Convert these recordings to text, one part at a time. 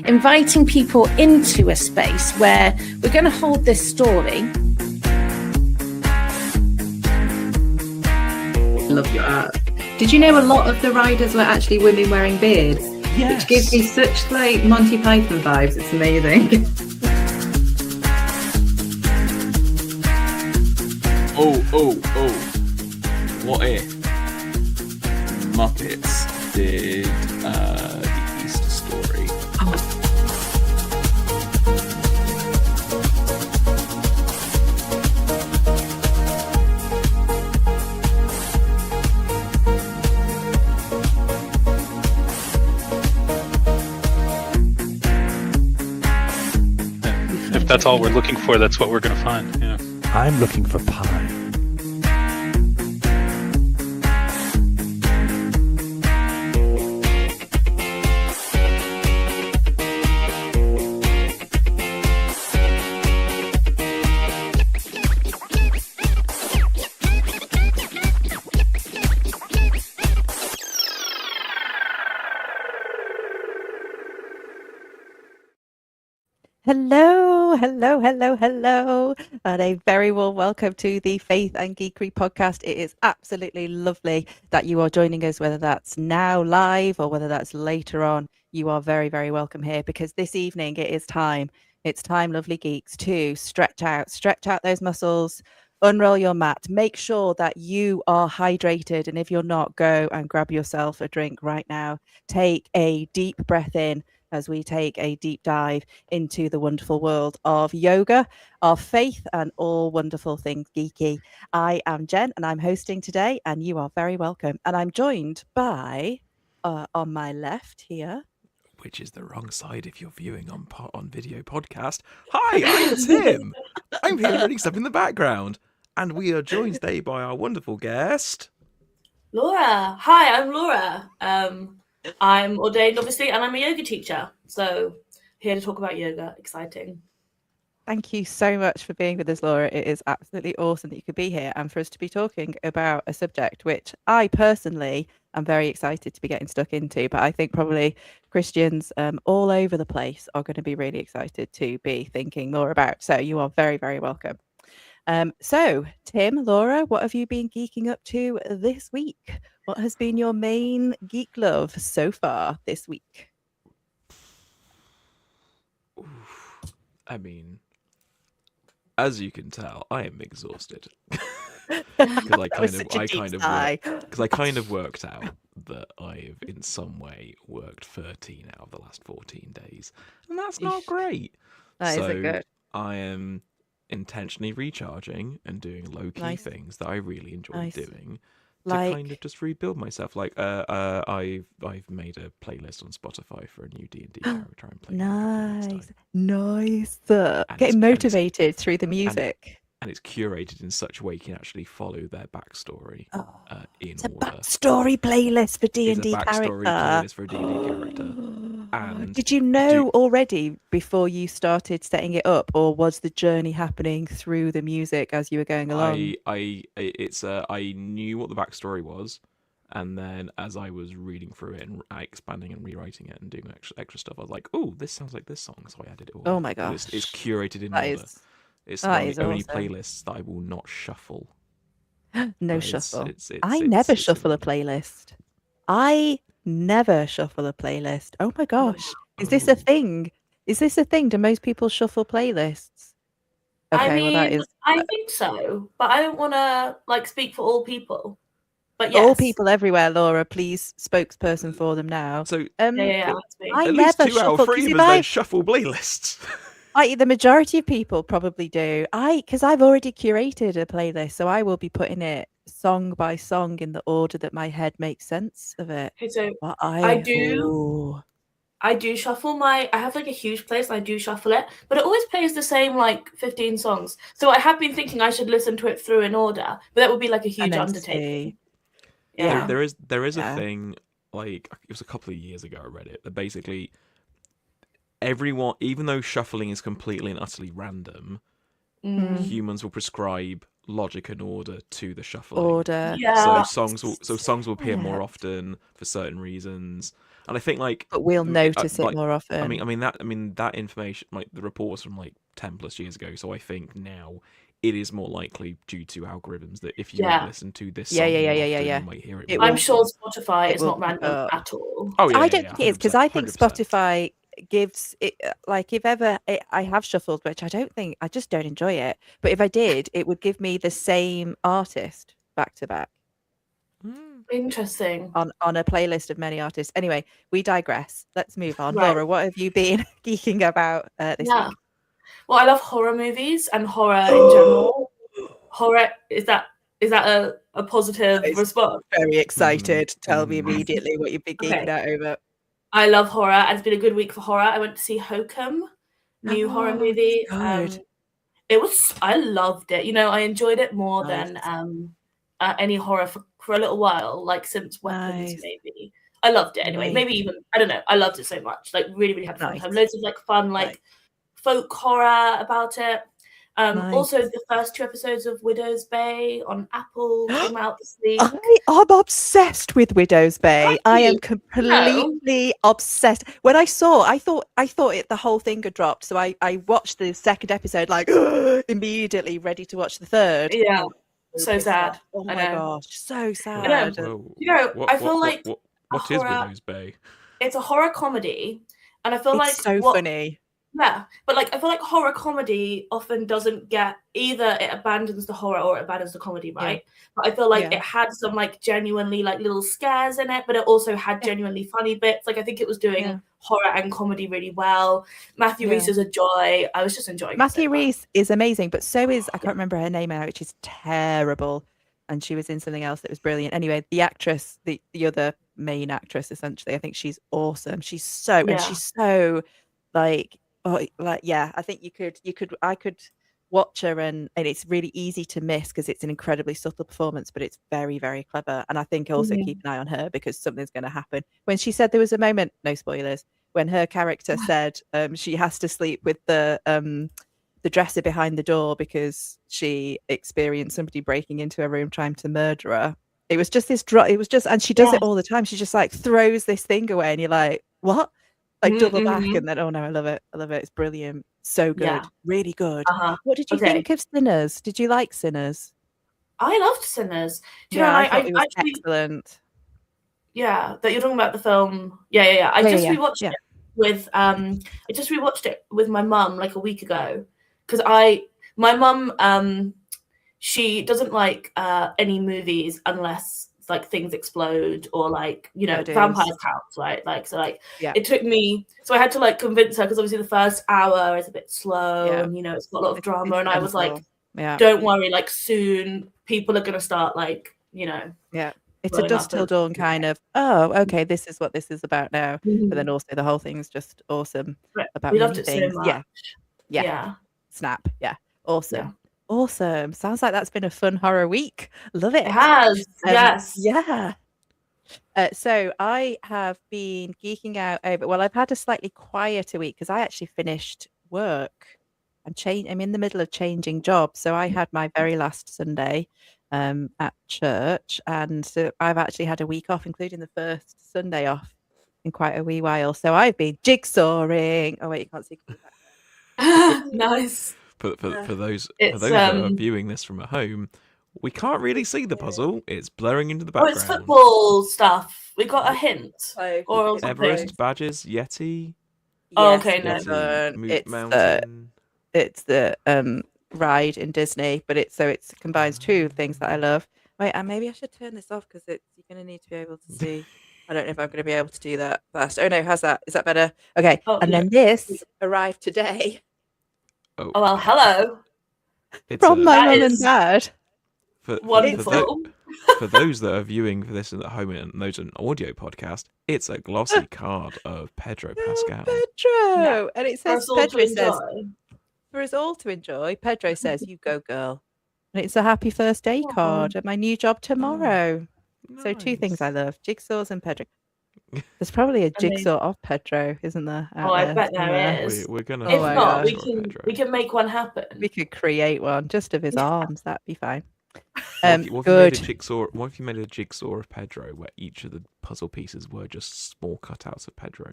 inviting people into a space where we're going to hold this story. Love your art. Did you know a lot of the riders were actually women wearing beards? Yes. Which gives me such like Monty Python vibes. It's amazing. What if Muppets did the Easter story? If that's all we're looking for, that's what we're going to find. Yeah. I'm looking for pie. Hello, and a very warm welcome to the Faith and Geekery podcast. It is absolutely lovely that you are joining us, whether that's now live or whether that's later on. You are very, very welcome here because this evening it is time. It's time, lovely geeks, to stretch out those muscles, unroll your mat, make sure that you are hydrated. And if you're not, go and grab yourself a drink right now. Take a deep breath in as we take a deep dive into the wonderful world of yoga, of faith, and all wonderful things geeky. I am Jen, and I'm hosting today, and you are very welcome. And I'm joined by, on my left here, Which is the wrong side if you're viewing on video podcast. Hi, I'm Tim. I'm here reading stuff in the background. And we are joined today by our wonderful guest, Laura. Hi, I'm Laura. I'm ordained, obviously, and I'm a yoga teacher. So here to talk about yoga. Exciting. Thank you so much for being with us, Laura. It is absolutely awesome that you could be here and for us to be talking about a subject which I personally am very excited to be getting stuck into. But I think probably Christians all over the place are going to be really excited to be thinking more about. So you are very, very welcome. So, Tim, Laura, what have you been geeking up to this week? What has been your main geek love so far this week? I mean, as you can tell, I am exhausted. Because I kind of worked out that I've in some way worked 13 out of the last 14 days, and that's not great. That isn't good. I am intentionally recharging and doing low-key things that I really enjoy doing to kind of just rebuild myself. Like I've made a playlist on Spotify for a new D&D character I'm playing. Nice. Getting motivated through the music. And it's curated in such a way you can actually follow their backstory in It's a order. backstory playlist for D&D It's a backstory character. playlist for a D&D character. And did you know already before you started setting it up, or was the journey happening through the music as you were going along? I knew what the backstory was, and then as I was reading through it and expanding and rewriting it and doing extra stuff, I was like, "Oh, this sounds like this song," so I added it all. Oh my gosh, it's curated in order. It's one of the only playlists that I will not shuffle. No shuffle. I never shuffle a playlist. I never shuffle a playlist. Oh my gosh. Is this a thing? Do most people shuffle playlists? Okay, I mean, I think so, but I don't want to speak for all people. But yes. All people everywhere, Laura, please, spokesperson for them now. So yeah, that's me. At least 2 out of 3 of us then shuffle playlists. The majority of people probably do. Because I've already curated a playlist, so I will be putting it song by song in the order that my head makes sense of it. Okay, so I do shuffle I have a huge playlist, I do shuffle it, but it always plays the same 15 songs. So I have been thinking I should listen to it through in order, but that would be a huge undertaking. Yeah. There is a thing, it was a couple of years ago I read it, that basically everyone, even though shuffling is completely and utterly random, humans will prescribe logic and order to the shuffling. Order. Yeah. So songs will appear more Yeah. often for certain reasons, and I think like. But we'll notice it more often. I mean that information, like the reports from like 10+ years ago. So I think now it is more likely due to algorithms that if you listen to this song more often, you might hear it more. I'm sure Spotify is will not random at all. Oh yeah, I don't think it is, because I think 100%. Spotify gives it, like, if ever I have shuffled, which I just don't enjoy it, but if I did, it would give me the same artist back to back Interesting. on a playlist of many artists. Anyway, we digress. Let's move on. Right. Laura, what have you been geeking about this week? Well, I love horror movies and horror in general. Horror, is that a positive response? Very excited. Tell me immediately what you've been geeking out over. I love horror, and it's been a good week for horror. I went to see Hokum, new horror movie. Good. I loved it. You know, I enjoyed it more than any horror for a little while, like since Weapons, maybe. I loved it anyway. Maybe even, I don't know. I loved it so much. Like, really, really had a fun time. Loads of like fun, like folk horror about it. Also, the first 2 episodes of Widow's Bay on Apple came out this week. I'm obsessed with Widow's Bay. I am completely obsessed. When I thought the whole thing had dropped, so I watched the 2nd episode, like immediately ready to watch the 3rd. Yeah, so sad. Oh my gosh, so sad. I know. I feel like what is Widow's Bay? It's a horror comedy, and I feel it's like so funny. Yeah, but like I feel like horror comedy often doesn't get, either it abandons the horror or it abandons the comedy, right? But I feel like it had some like genuinely like little scares in it, but it also had genuinely funny bits. Like I think it was doing horror and comedy really well. Matthew Rhys is a joy. I was just enjoying Matthew Rhys is amazing, but so is, I can't remember her name now, which is terrible. And she was in something else that was brilliant. Anyway, the actress, the other main actress, essentially, I think she's awesome. She's so and she's so like. I think I could watch her and it's really easy to miss because it's an incredibly subtle performance, but it's very, very clever. And I think also keep an eye on her because something's going to happen. When she said, there was a moment, no spoilers, when her character said she has to sleep with the dresser behind the door because she experienced somebody breaking into her room trying to murder her. It was just and she does it all the time. She just like throws this thing away and you're like, what? Like double back, and then I love it. It's brilliant. So good, really good. What did you think of Sinners? Did you like Sinners? I loved Sinners. I thought it was excellent. Yeah, that you're talking about the film. Yeah. I just rewatched it with I just rewatched it with my mum like a week ago because my mum she doesn't like any movies unless like things explode or like, you know, vampires counts, right? Like, so like it took me, so I had to like convince her because obviously the first hour is a bit slow and, you know, it's got a lot of drama. And I was like, don't worry, like soon people are going to start like, you know. Yeah. It's a Dusk Till Dawn kind of, okay, this is what this is about now. But then also the whole thing is just awesome. About we loved it things. so much. Yeah. Snap. Yeah. Awesome. Awesome. Sounds like that's been a fun horror week. Love it. It has. Yes. Yeah. So I have been geeking out over, well, I've had a slightly quieter week because I actually finished work. I'm in the middle of changing jobs. So I had my very last Sunday at church. And so I've actually had a week off, including the first Sunday off in quite a wee while. So I've been jigsawing. Oh, wait, you can't see. Nice. For those that are viewing this from at home, we can't really see the puzzle. It's blurring into the background. Oh, it's football stuff. We got a hint. Or Everest badges, Yeti. Oh, okay, no. It's the ride in Disney, but it combines 2 things that I love. Wait, and maybe I should turn this off because you're going to need to be able to see. I don't know if I'm going to be able to do that fast. Oh no, how's that? Is that better? Okay, then this arrived today. Oh well, hello. From my mum and dad. Wonderful. For those that are viewing for this at home and those on an audio podcast, it's a glossy card of Pedro Pascal. Pedro, and it says Pedro says for us all to enjoy. Pedro says, "You go, girl," and it's a happy first day card at my new job tomorrow. Nice. So 2 things I love: jigsaws and Pedro. There's probably a jigsaw of Pedro, isn't there? Oh, I bet there is. We're gonna. If my not, gosh. we can make one happen. We could create one just of his arms. That'd be fine. What if you Good. made a jigsaw? What if you made a jigsaw of Pedro, where each of the puzzle pieces were just small cutouts of Pedro?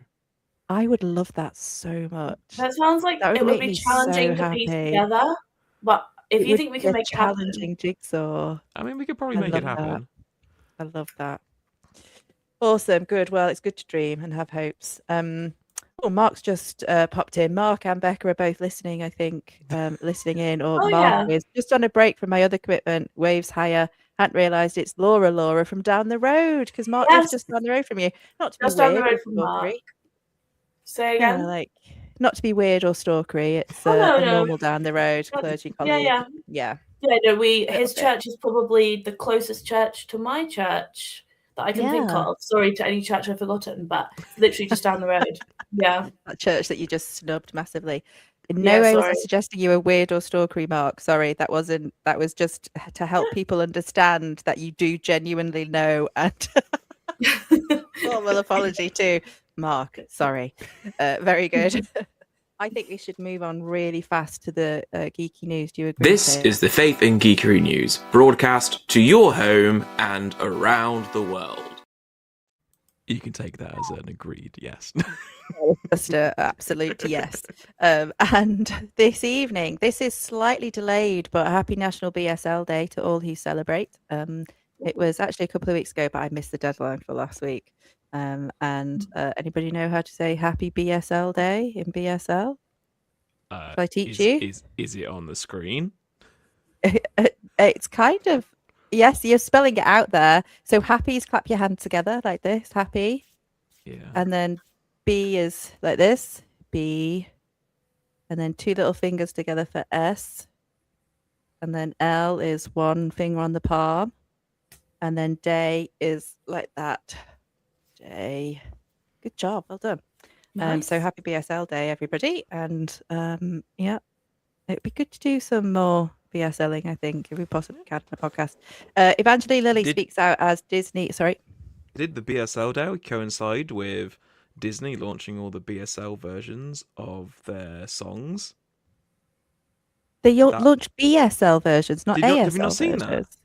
I would love that so much. That sounds like That would it would make be me challenging so to piece happy. together. But if It you would think we be can a make it happen, challenging jigsaw. I mean, we could probably I make it love that. happen. I love that. Awesome. Good. Well, it's good to dream and have hopes. Oh, Mark's just popped in. Mark and Becca are both listening, I think, listening in. Or Oh, Mark yeah. is just on a break from my other commitment, Waves Higher. Hadn't realised it's Laura from down the road, because Mark lives Yes. just down the road from you. Not to Just be down the weird road or from Mark. stalkery. Say Yeah, again. like not to be weird or stalkery. It's no. a normal down the road No, clergy colleague. yeah. Yeah. Yeah, no, his bit. church is probably the closest church to my church that I can think Yeah. of. Sorry to any church I've forgotten, but it's literally just down the road. Yeah. That church that you just snubbed massively. In Yeah, no way was I sorry. suggesting you were weird or stalkery, Mark. Sorry, that wasn't. That was just to help people understand that you do genuinely know. And formal apology to Mark. Sorry. Very good. I think we should move on really fast to the geeky news. Do you agree? This Piers? is the Faith and Geekery News, broadcast to your home and around the world. You can take that as an agreed yes. Just an absolute yes. And this evening, this is slightly delayed, but happy National BSL Day to all who celebrate. It was actually a couple of weeks ago, but I missed the deadline for last week. Anybody know how to say happy BSL Day in BSL? Shall I teach you? Is it on the screen? It's kind of, yes, you're spelling it out there. So happy is clap your hands together like this, happy. Yeah. And then B is like this, B. And then two little fingers together for S. And then L is one finger on the palm. And then day is like that. Day. Good job. Well done. Nice. So happy BSL Day, everybody. And yeah, it'd be good to do some more BSLing, I think, if we possibly can on the podcast. Evangeline Lilly speaks out as Disney. Sorry. Did the BSL Day coincide with Disney launching all the BSL versions of their songs? They launched BSL versions, not ASL have you not seen versions. that?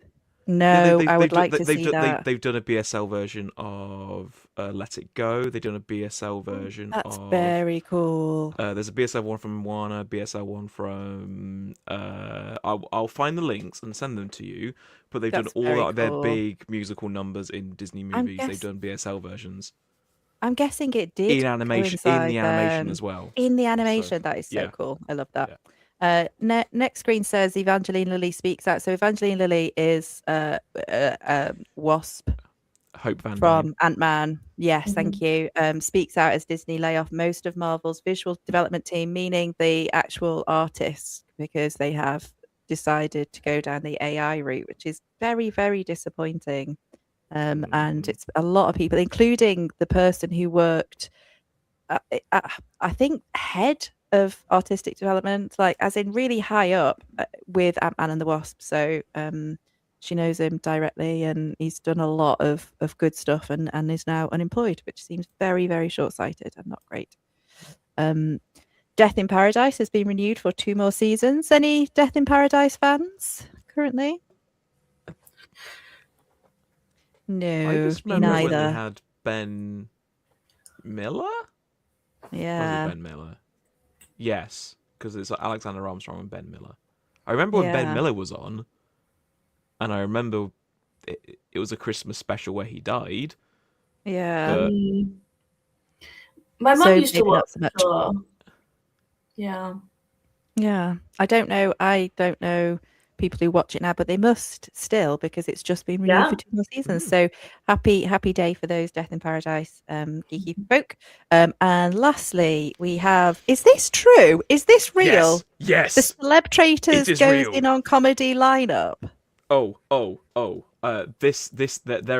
No, I would like to see that. They've done a BSL version of Let It Go. They've done a BSL version That's of... very cool. There's a BSL one from Moana, BSL one from... I'll find the links and send them to you. But they've done all their big musical numbers in Disney movies. They've done BSL versions. I'm guessing it did in the animation as well. In the animation, that is so cool. I love that. Yeah. Next screen says Evangeline Lilly speaks out. So Evangeline Lilly is Wasp. Hope Van from Ant-Man. Yes, thank you. Speaks out as Disney lay off most of Marvel's visual development team, meaning the actual artists, because they have decided to go down the AI route, which is very, very disappointing. And it's a lot of people, including the person who worked, I think, head of artistic development, like as in really high up with Ant-Man and the Wasp. So she knows him directly, and he's done a lot of good stuff and is now unemployed, which seems very, very short-sighted and not great. Death in Paradise has been renewed for 2 more seasons. Any Death in Paradise fans currently? No, I just remember neither. when they had Ben Miller? Yeah. Was it Ben Miller? Yes, because it's Alexander Armstrong and Ben Miller. I remember when Ben Miller was on, and I remember it was a Christmas special where he died. Yeah. But... My mum used to watch it. Yeah. Yeah. I don't know people who watch it now, but they must still, because it's just been renewed for 2 more seasons. So happy day for those Death in Paradise geeky folk. And lastly, we have, is this true? Is this real? Yes. The Celeb Traitors goes real. in on comedy lineup. There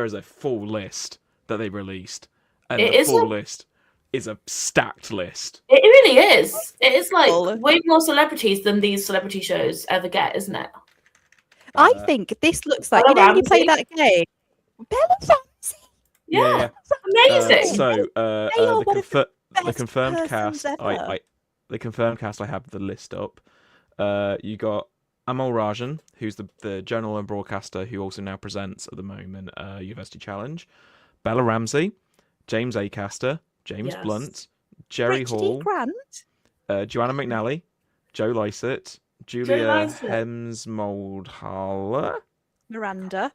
is a full list that they released, and it the is full list is a stacked list. It really is. It is like way more celebrities than these celebrity shows ever get, isn't it? I think this looks like, you know, when you play that game, Bella Ramsey. Yeah, yeah. amazing. They are one of the the best confirmed persons cast. ever. The confirmed cast. I have the list up. You got Amal Rajan, who's the journal and broadcaster who also now presents at the moment University Challenge. Bella Ramsey, James Acaster, James Yes. Blunt, Jerry Richard E. Hall, Grant. Joanna McNally, Joe Lycett, Julia Hemsmoldhaler, Miranda.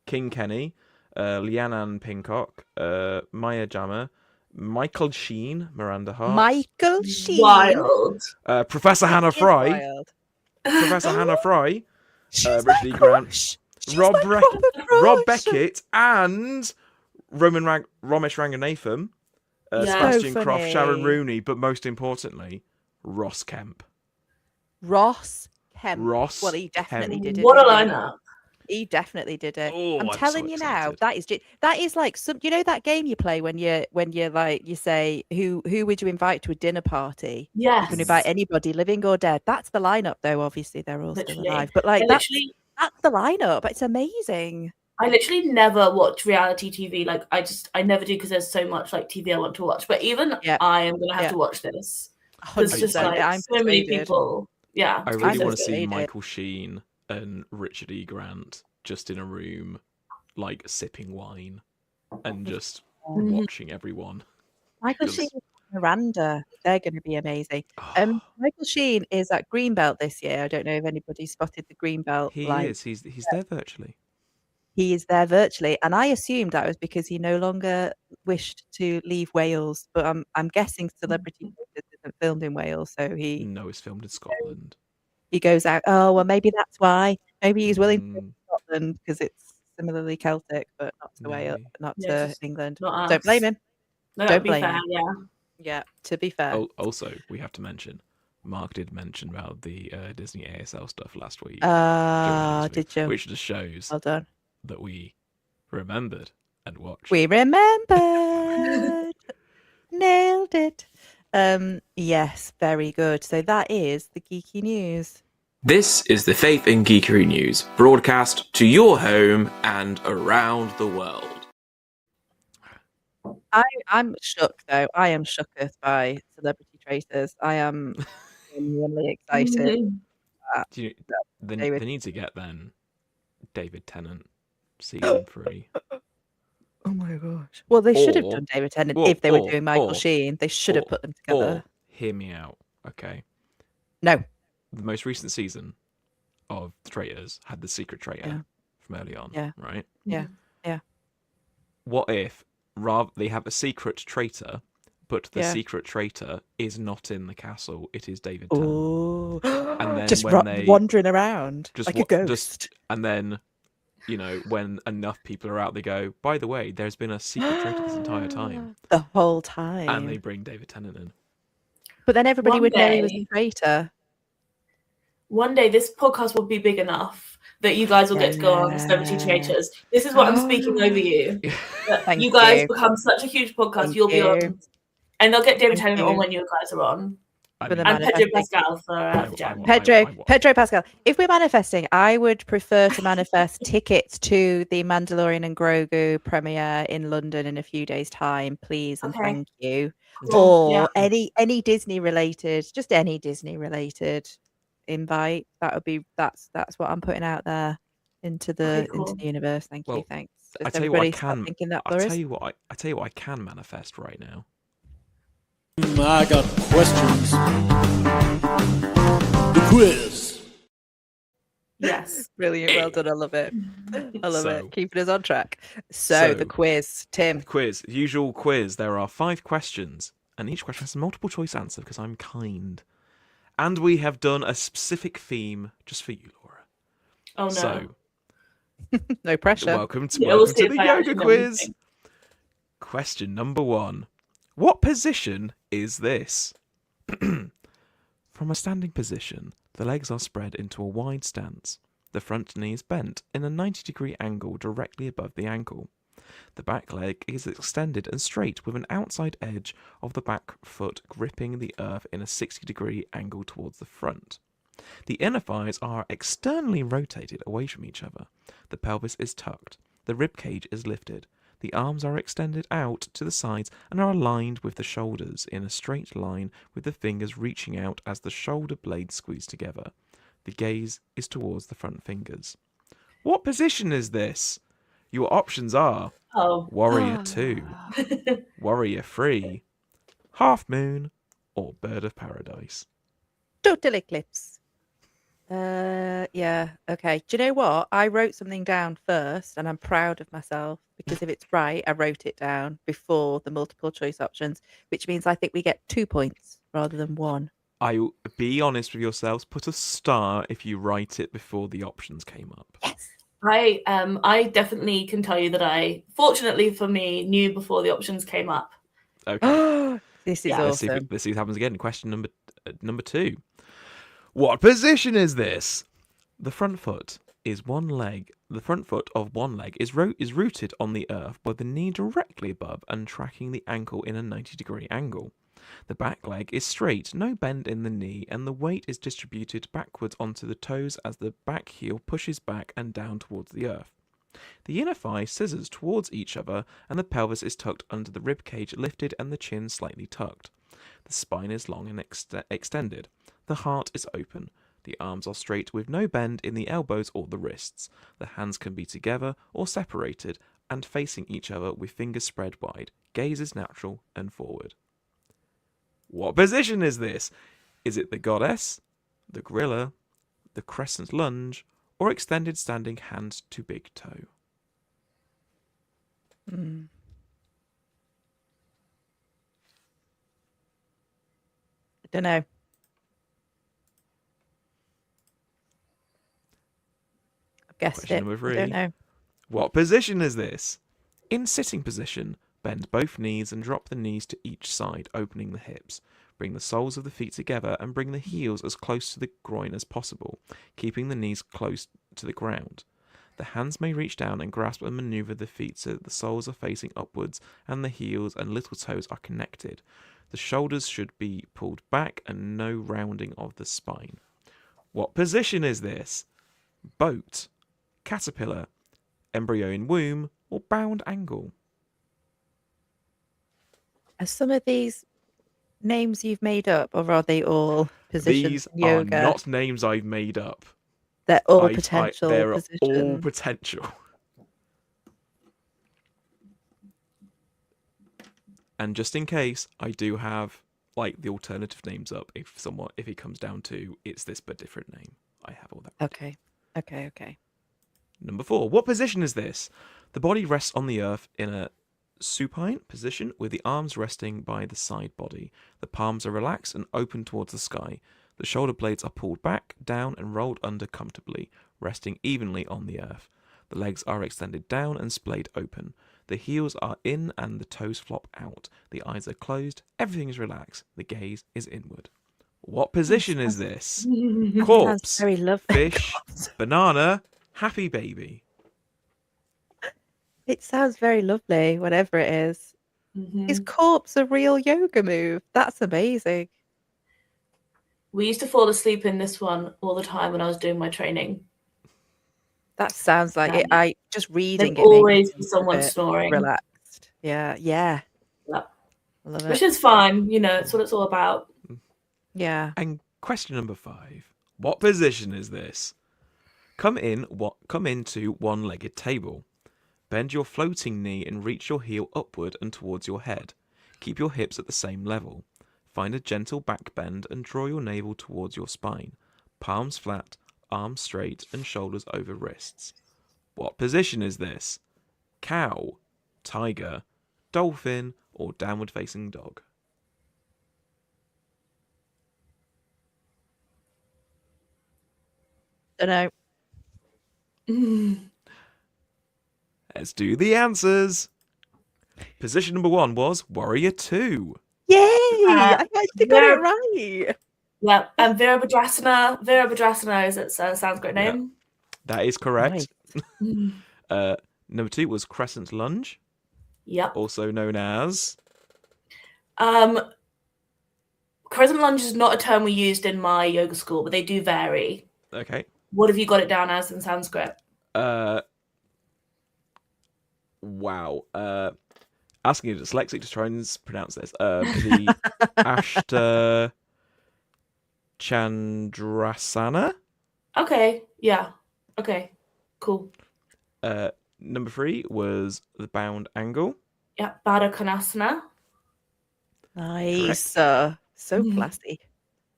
King Kenny, Leanne Pincock, Maya Jammer, Michael Sheen, Miranda Hart, Michael Sheen. Wild. Professor Hannah Is Fry, wild. Professor Hannah Fry, She's Richard my E. Grant, crush. She's Rob my proper Rob crush. Beckett, and Ramesh Ranganathan, Yeah. Sebastian So Croft, Sharon funny. Rooney, but most importantly, Ross Kemp. Ross Kemp. Ross Well, he definitely Kemp. did it. What a didn't he? lineup. He definitely did it. Oh, I'm I'm telling so you now, excited. that is like some. You know that game you play when you like you say who would you invite to a dinner party? Yes. You can invite anybody, living or dead. That's the lineup, though. Obviously, they're all still Literally. alive, but like I that's literally, the lineup. It's amazing. I literally never watch reality TV. Like I never do because there's so much like TV I want to watch. But even Yeah. I am gonna have Yeah. to watch this. There's just 100%. like I'm so many persuaded. people. Yeah. I I'm really want to see persuaded. Michael Sheen and Richard E. Grant just in a room, like sipping wine and just watching everyone. Michael Because- Sheen and Miranda, they're going to be amazing. Oh, Michael Sheen is at Greenbelt this year. I don't know if anybody spotted the Greenbelt he line. is. He's there virtually. He is there virtually, and I assumed that was because he no longer wished to leave Wales. But I'm guessing Celebrity Traitors isn't filmed in Wales, so No, it's filmed in Scotland. he goes out. Oh well, maybe that's why. Maybe he's willing to go to Mm, Scotland because it's similarly Celtic, but not to Wales, maybe. not Yeah, to just England. not Don't blame us. him. No, Don't that'd be blame fair. him. Yeah. Yeah, to be fair. Also, we have to mention, Mark did mention about the Disney ASL stuff last week. Did you? Which just shows Well done. that we remembered and watched. We remembered. Nailed it. Yes, very good. So that is the geeky news. This is the Faith and Geekery News, broadcast to your home and around the world. I'm shook though. I am shooketh by Celebrity Traitors. I am genuinely excited. Do you, they David. need to get then David Tennant season 3. Oh my gosh. Well, they should have Or- done David Tennant or- if they were or- doing Michael or- Sheen. They should have or- put them together. Or, hear me out, okay? No. The most recent season of The Traitors had the secret traitor Yeah. from early on, Yeah. right? Yeah. Yeah. What if they have a secret traitor, but the Yeah. secret traitor is not in the castle, it is David Tennant. Oh, And then just when they- wandering around Just like a wa- ghost. just- And then, when enough people are out, they go, by the way, there's been a secret traitor this entire time. The whole time. And they bring David Tennant in. But then everybody One would know he was a day- traitor. One day this podcast will be big enough that you guys will get to go on Celebrity Yeah. Traitors. This is what I'm speaking over you. That Thank you guys you. become such a huge podcast. Thank you'll be you. on, and they'll get David Thank Tennant on you. when you guys are on, I For the mean, and Pedro manifesting. Pascal for January. Pedro Pascal. If we're manifesting, I would prefer to manifest tickets to the Mandalorian and Grogu premiere in London in a few days' time, please and Okay. thank you. Cool. Or Yeah. any Disney related, just any Disney related invite. That would be that's what I'm putting out there into the Okay, cool. into the universe. Thank you. Well, Thanks. I Has tell you what I everybody stopped can. thinking that, I Boris? tell you what I can manifest right now. I got questions. The quiz. Yes. Brilliant. Well done. I love it. I love So- it. Keeping us on track. So the So- quiz, Tim. Quiz, usual quiz. There are 5 questions, and each question has a multiple choice answer because I'm kind. And we have done a specific theme just for you, Laura. Oh no. So, No pressure. welcome to, Yeah, we'll welcome see to if the I yoga actually know quiz. anything. Question number 1. What position is this? From a standing position, the legs are spread into a wide stance. The front knee is bent in a 90-degree angle directly above the ankle. The back leg is extended and straight with an outside edge of the back foot gripping the earth in a 60-degree angle towards the front. The inner thighs are externally rotated away from each other. The pelvis is tucked. The rib cage is lifted. The arms are extended out to the sides and are aligned with the shoulders in a straight line, with the fingers reaching out as the shoulder blades squeeze together. The gaze is towards the front fingers. What position is this? Your options are Warrior 2, Warrior 3, Half Moon, or Bird of Paradise. Total eclipse. Yeah, okay. Do you know what? I wrote something down first, and I'm proud of myself because if it's right, I wrote it down before the multiple choice options, which means I think we get 2 points rather than 1. Be honest with yourselves. Put a star if you write it before the options came up. Yes. I definitely can tell you that I, fortunately for me, knew before the options came up. Okay. This is awesome. Let's see if it happens again. Question number 2. What position is this? The front foot is one leg. The front foot of one leg is rooted on the earth with the knee directly above and tracking the ankle in a 90-degree angle. The back leg is straight, no bend in the knee, and the weight is distributed backwards onto the toes as the back heel pushes back and down towards the earth. The inner thigh scissors towards each other, and the pelvis is tucked under the rib cage, lifted, and the chin slightly tucked. The spine is long and extended. The heart is open. The arms are straight with no bend in the elbows or the wrists. The hands can be together or separated and facing each other with fingers spread wide. Gaze is natural and forward. What position is this? Is it the goddess, the gorilla, the crescent lunge, or extended standing hand to big toe? I don't know. I've guessed Question it. number 3. I don't know. What position is this? In sitting position, bend both knees and drop the knees to each side, opening the hips. Bring the soles of the feet together and bring the heels as close to the groin as possible, keeping the knees close to the ground. The hands may reach down and grasp and maneuver the feet so that the soles are facing upwards and the heels and little toes are connected. The shoulders should be pulled back and no rounding of the spine. What position is this? Boat, caterpillar, embryo in womb, or bound angle? Are some of these names you've made up, or are they all positions These in yoga? are not names I've made up. They're all potential they're positions. all potential. And just in case, I do have like the alternative names up. If it comes down to it's this but different name, I have all that. Okay. Number 4. What position is this? The body rests on the earth in a supine position with the arms resting by the side body. The palms are relaxed and open towards the sky. The shoulder blades are pulled back, down, and rolled under comfortably, resting evenly on the earth. The legs are extended down and splayed open. The heels are in and the toes flop out. The eyes are closed. Everything is relaxed. The gaze is inward. What position is this? Corpse, Very lovely. fish, banana, happy baby. It sounds very lovely, whatever it is. Is corpse a real yoga move? That's amazing. We used to fall asleep in this one all the time when I was doing my training. That sounds like it. I just reading There'd it. always makes me be feel a someone bit snoring. Relaxed. Yeah. Yep. I love Which it. is fine, it's what it's all about. Yeah. And question number 5. What position is this? Come into one-legged table. Bend your floating knee and reach your heel upward and towards your head. Keep your hips at the same level. Find a gentle back bend and draw your navel towards your spine. Palms flat, arms straight, and shoulders over wrists. What position is this? Cow, tiger, dolphin, or downward-facing dog? Don't know. Let's do the answers. Position number 1 was Warrior 2. Yay! I actually got it right. Yeah, and Virabhadrasana is its Sanskrit name. That is correct. Nice. Number 2 was Crescent Lunge. Yep. Also known as... Crescent lunge is not a term we used in my yoga school, but they do vary. Okay. What have you got it down as in Sanskrit? Wow. Asking a dyslexic to try and pronounce this. The Ashta Chandrasana. Okay. Yeah. Okay. Cool. Number 3 was the bound angle. Yeah. Baddha Nice. Correct. So classy.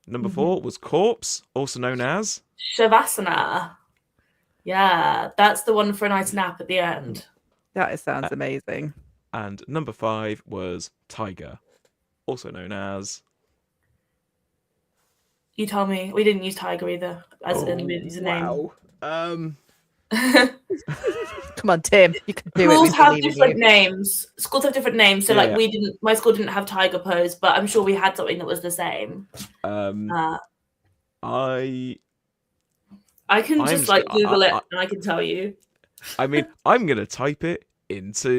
Number 4 was corpse, also known as Shavasana. Yeah, that's the one for a nice nap at the end. That sounds amazing. And number 5 was tiger, also known as. You tell me. We didn't use tiger either as in use a name. Wow. Come on, Tim. You can do it. Schools have different names. Schools have different names. So like we didn't. My school didn't have tiger pose, but I'm sure we had something that was the same. I can just like Google it and I can tell you. I mean, I'm gonna type it into.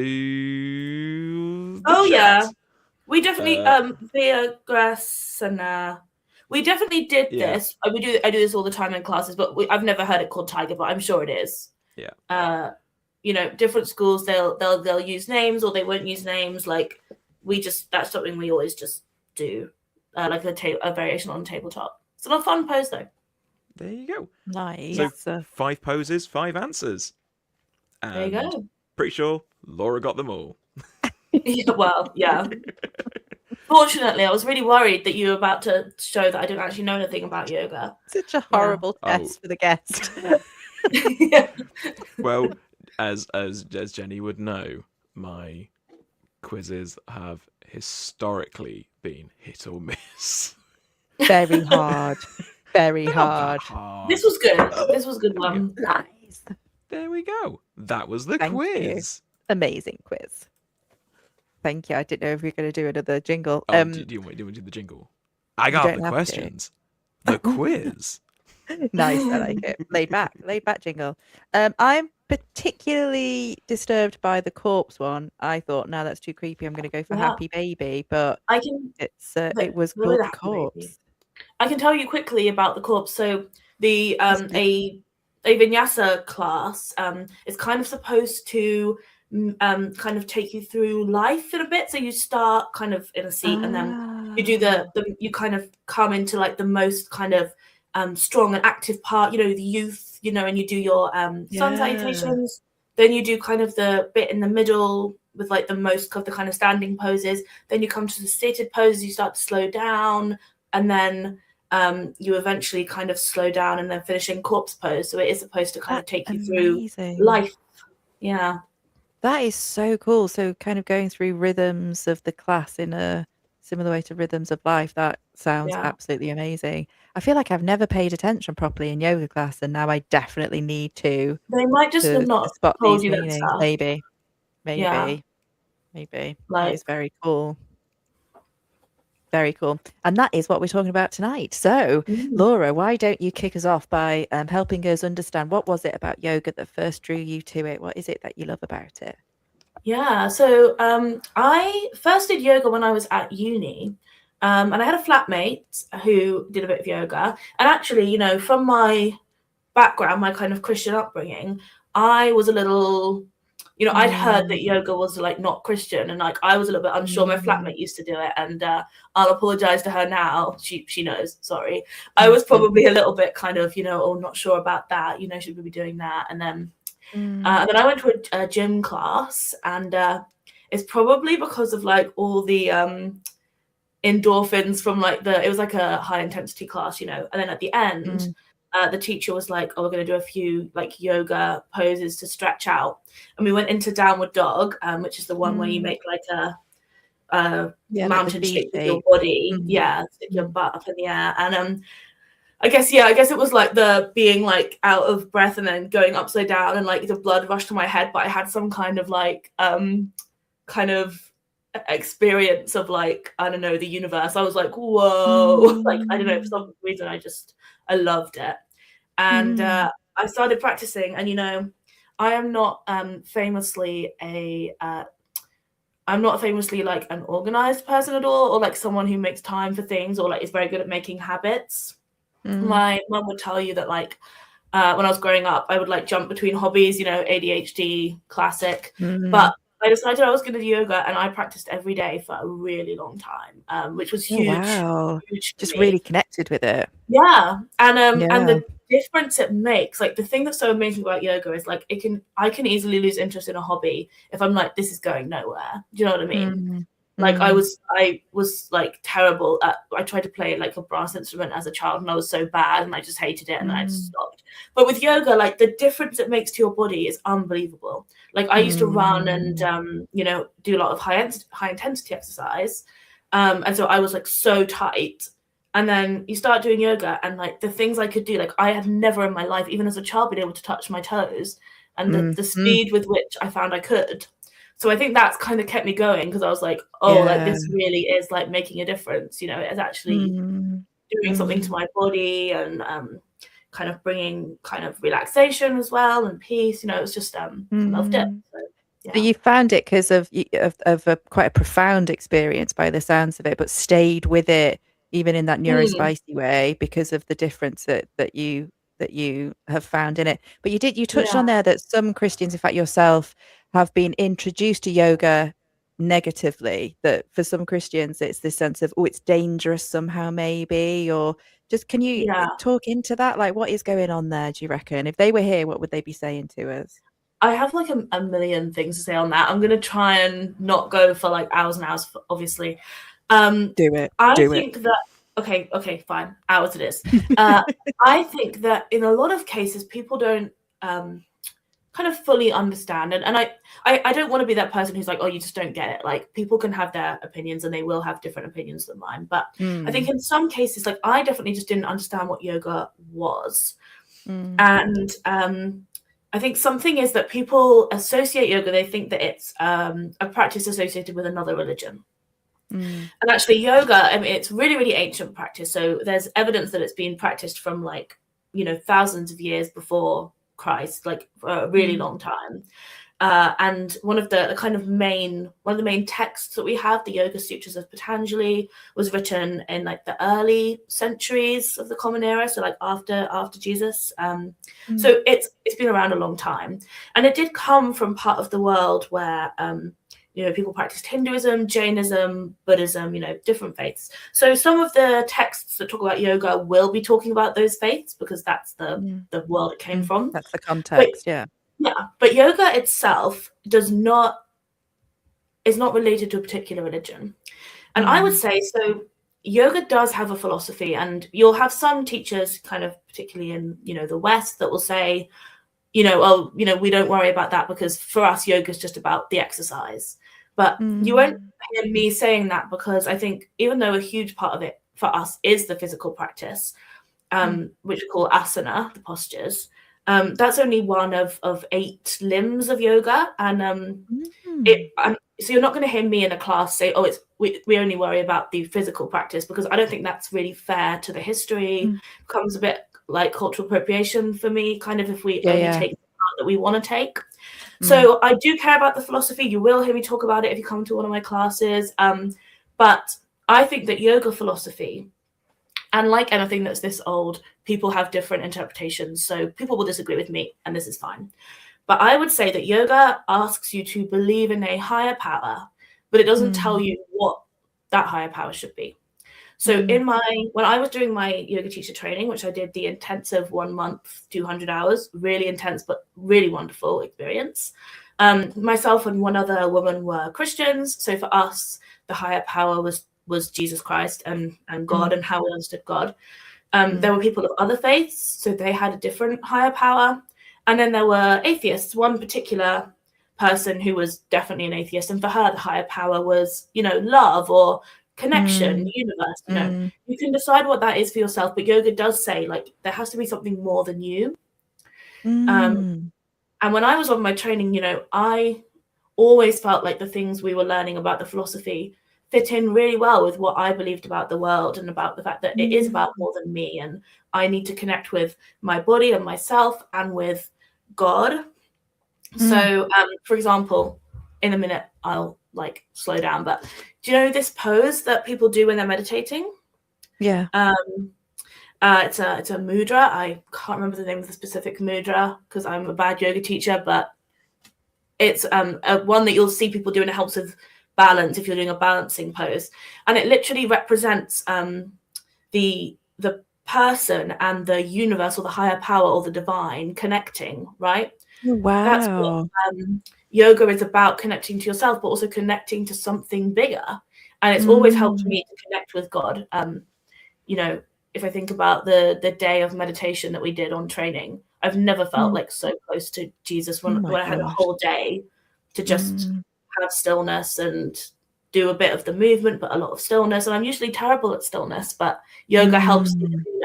Yeah, we definitely Viagrasana. We definitely did this. I do this all the time in classes, but I've never heard it called tiger, but I'm sure it is. Yeah. You know, different schools they'll use names or they won't use names. Like that's something we always just do, like a variation on tabletop. It's not a fun pose though. There you go. Nice. So 5 poses, 5 answers. And there you go. Pretty sure Laura got them all. Yeah. Fortunately, I was really worried that you were about to show that I didn't actually know anything about yoga. Such a horrible test for the guest. Well, as Jenny would know, my quizzes have historically been hit or miss. Very hard. Very hard. This was good. This was a good one. Nice. There we go. That was the quiz. You. Amazing quiz. Thank you. I didn't know if we were going to do another jingle. Do you want to do the jingle? I got the questions. The quiz. Nice. I like it. Laid back jingle. I'm particularly disturbed by the corpse one. I thought, no, that's too creepy. I'm going to go for Happy Baby, but it was called the corpse. Baby. I can tell you quickly about the corpse. So the a vinyasa class is kind of supposed to kind of take you through life in a bit. So you start kind of in a seat and then you do you kind of come into like the most kind of strong and active part, you know, the youth, you know, and you do your sun salutations. Then you do kind of the bit in the middle with like the most of the kind of standing poses. Then you come to the seated poses, you start to slow down, and then you eventually kind of slow down and then finish in corpse pose. So it is supposed to kind of take you through life. Yeah. That is so cool. So kind of going through rhythms of the class in a similar way to rhythms of life. That sounds absolutely amazing. I feel like I've never paid attention properly in yoga class, and now I definitely need to. They might just have not spot told these you that meanings. stuff. Maybe. Yeah. That is very cool. Very cool. And that is what we're talking about tonight. So, Laura, why don't you kick us off by helping us understand what was it about yoga that first drew you to it? What is it that you love about it? Yeah, so I first did yoga when I was at uni. And I had a flatmate who did a bit of yoga. And actually, you know, from my background, my kind of Christian upbringing, I was a little... You know, I'd heard that yoga was like not Christian, and like I was a little bit unsure. My flatmate used to do it, and I'll apologize to her now. She knows. Sorry, I was probably a little bit kind of, you know, not sure about that. You know, should we be doing that? And then I went to a gym class, and it's probably because of like all the endorphins from like it was like a high intensity class, you know. And then at the end. The teacher was like, "Oh, we're going to do a few like yoga poses to stretch out," and we went into downward dog, which is the one where you make like a mountain shape with your body, stick your butt up in the air, and I guess it was like the being like out of breath and then going upside down and like the blood rushed to my head, but I had some kind of like kind of experience of like, I don't know, the universe. I was like, whoa, like I don't know, for some reason I loved it. And I started practicing, and you know, I am not famously like an organized person at all, or like someone who makes time for things, or like is very good at making habits. My mum would tell you that like when I was growing up. I would like jump between hobbies, ADHD, classic. Mm. But I decided I was going to do yoga, and I practiced every day for a really long time, which was huge. Wow. Huge for Just me. really connected with it. Yeah. And the difference it makes, like the thing that's so amazing about yoga is like I can easily lose interest in a hobby if I'm like, this is going nowhere. Do you know what I mean? Like I was like terrible at, I tried to play like a brass instrument as a child, and I was so bad, and I just hated it, and I just stopped. But with yoga, like the difference it makes to your body is unbelievable. Like I used to run and do a lot of high intensity exercise, and so I was like so tight. And then you start doing yoga, and like the things I could do, like I had never in my life, even as a child, been able to touch my toes, and the speed with which I found I could. So I think that's kind of kept me going, because I was like, like this really is like making a difference. It's actually doing something to my body, and kind of bringing kind of relaxation as well, and peace. It was just I loved it. So you found it because of a quite a profound experience by the sounds of it, but stayed with it even in that neurospicy way because of the difference that you have found in it. But you touched on there that some Christians, in fact yourself, have been introduced to yoga negatively, that for some Christians it's this sense of, it's dangerous somehow, maybe, or just, can you talk into that? Like, what is going on there, do you reckon? If they were here, what would they be saying to us? I have like a million things to say on that. I'm going to try and not go for like hours and hours, obviously. Do it. I think that, okay, fine. Hours it is. I think that in a lot of cases, people don't kind of fully understand. And I don't want to be that person who's like, oh, you just don't get it. Like, people can have their opinions, and they will have different opinions than mine. But I think in some cases, like I definitely just didn't understand what yoga was. And I think something is that people associate yoga, they think that it's a practice associated with another religion. And actually yoga, I mean, it's really, really ancient practice. So there's evidence that it's been practiced from like, thousands of years before Christ, like for a really long time. And one of the main texts that we have, the Yoga Sutras of Patanjali, was written in like the early centuries of the Common Era, so like after Jesus. So it's been around a long time, and it did come from part of the world where people practiced Hinduism, Jainism, Buddhism, different faiths. So some of the texts that talk about yoga will be talking about those faiths, because that's the world it came from. That's the context, but yoga itself is not related to a particular religion. And I would say, so yoga does have a philosophy, and you'll have some teachers kind of particularly in, the West, that will say, we don't worry about that, because for us, yoga is just about the exercise. But you won't hear me saying that, because I think even though a huge part of it for us is the physical practice, which we call asana, the postures, that's only one of 8 limbs of yoga. And so you're not going to hear me in a class say, we only worry about the physical practice, because I don't think that's really fair to the history. Becomes a bit like cultural appropriation for me, kind of, if we only take the part that we want to take. So I do care about the philosophy. You will hear me talk about it if you come to one of my classes. But I think that yoga philosophy, and like anything that's this old, people have different interpretations. So people will disagree with me, and this is fine. But I would say that yoga asks you to believe in a higher power, but it doesn't tell you what that higher power should be. So when I was doing my yoga teacher training, which I did the intensive 1 month, 200 hours, really intense, but really wonderful experience. Myself and one other woman were Christians. So for us, the higher power was Jesus Christ and God, and how we understood God. There were people of other faiths, so they had a different higher power. And then there were atheists, one particular person who was definitely an atheist. And for her, the higher power was, love or connection, universe. You can decide what that is for yourself, but yoga does say like there has to be something more than you. And when I was on my training, I always felt like the things we were learning about the philosophy fit in really well with what I believed about the world, and about the fact that it is about more than me, and I need to connect with my body and myself and with God. So for example, in a minute I'll like slow down, but do you know this pose that people do when they're meditating? It's a mudra. I can't remember the name of the specific mudra because I'm a bad yoga teacher, but it's one that you'll see people do, and it helps with balance if you're doing a balancing pose. And it literally represents the person and the universe or the higher power or the divine connecting, right? Wow. That's what yoga is about, connecting to yourself, but also connecting to something bigger. And it's always helped me to connect with God. If I think about the day of meditation that we did on training, I've never felt like so close to Jesus when I had a whole day to just have stillness and do a bit of the movement, but a lot of stillness. And I'm usually terrible at stillness, but yoga helps me to do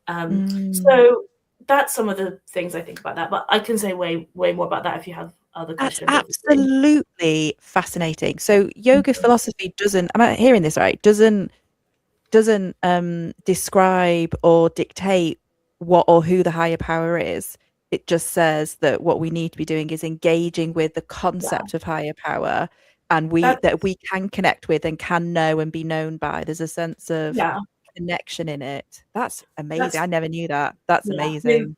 that. So that's some of the things I think about that. But I can say way more about that if you have other questions. That's absolutely fascinating. So yoga philosophy doesn't, am I hearing this right? Doesn't describe or dictate what or who the higher power is. It just says that what we need to be doing is engaging with the concept of higher power, and that we can connect with and can know and be known by. There's a sense of connection in it. That's amazing. I never knew that. That's amazing. I mean,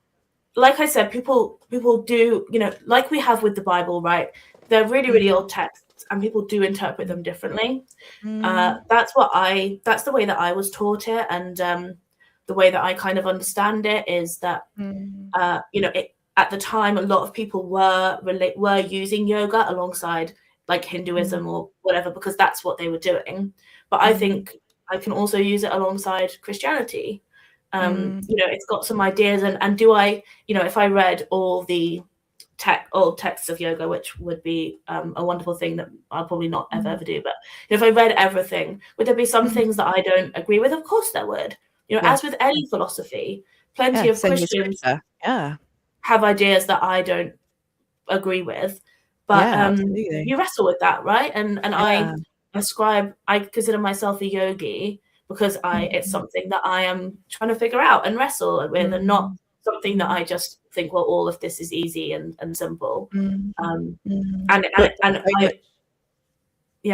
like I said, people do, like we have with the Bible, right? They're really, really old texts, and people do interpret them differently. That's the way that I was taught it, and the way that I kind of understand it is that at the time a lot of people were using yoga alongside like Hinduism or whatever, because that's what they were doing. But I think I can also use it alongside Christianity. It's got some ideas, and do I, if I read all the old texts of yoga, which would be a wonderful thing that I'll probably not ever do, but if I read everything, would there be some things that I don't agree with? Of course there would. As with any philosophy, plenty of Christians have ideas that I don't agree with, but you wrestle with that, right? And I consider myself a yogi because it's something that I am trying to figure out and wrestle with, and not something that I just think, well, all of this is easy and simple.